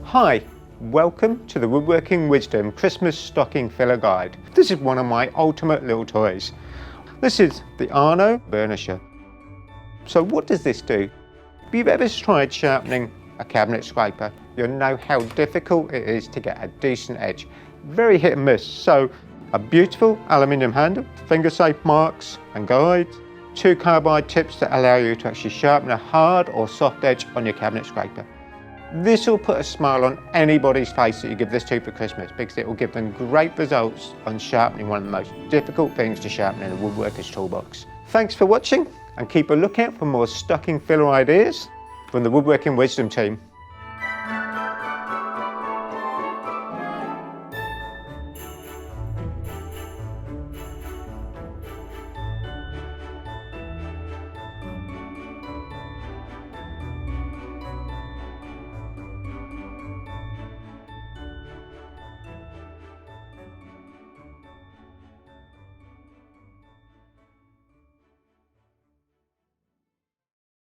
Hi, welcome to the Woodworking Wisdom Christmas Stocking Filler Guide. This is one of my ultimate little toys. This is the Arno Burnisher. So what does this do? If you've ever tried sharpening a cabinet scraper, you'll know how difficult it is to get a decent edge. Very hit and miss. So a beautiful aluminium handle, finger safe marks and guides, 2 carbide tips that allow you to actually sharpen a hard or soft edge on your cabinet scraper. This will put a smile on anybody's face that you give this to for Christmas, because it will give them great results on sharpening one of the most difficult things to sharpen in a woodworker's toolbox. Thanks for watching, and keep a lookout for more stocking filler ideas from the Woodworking Wisdom team.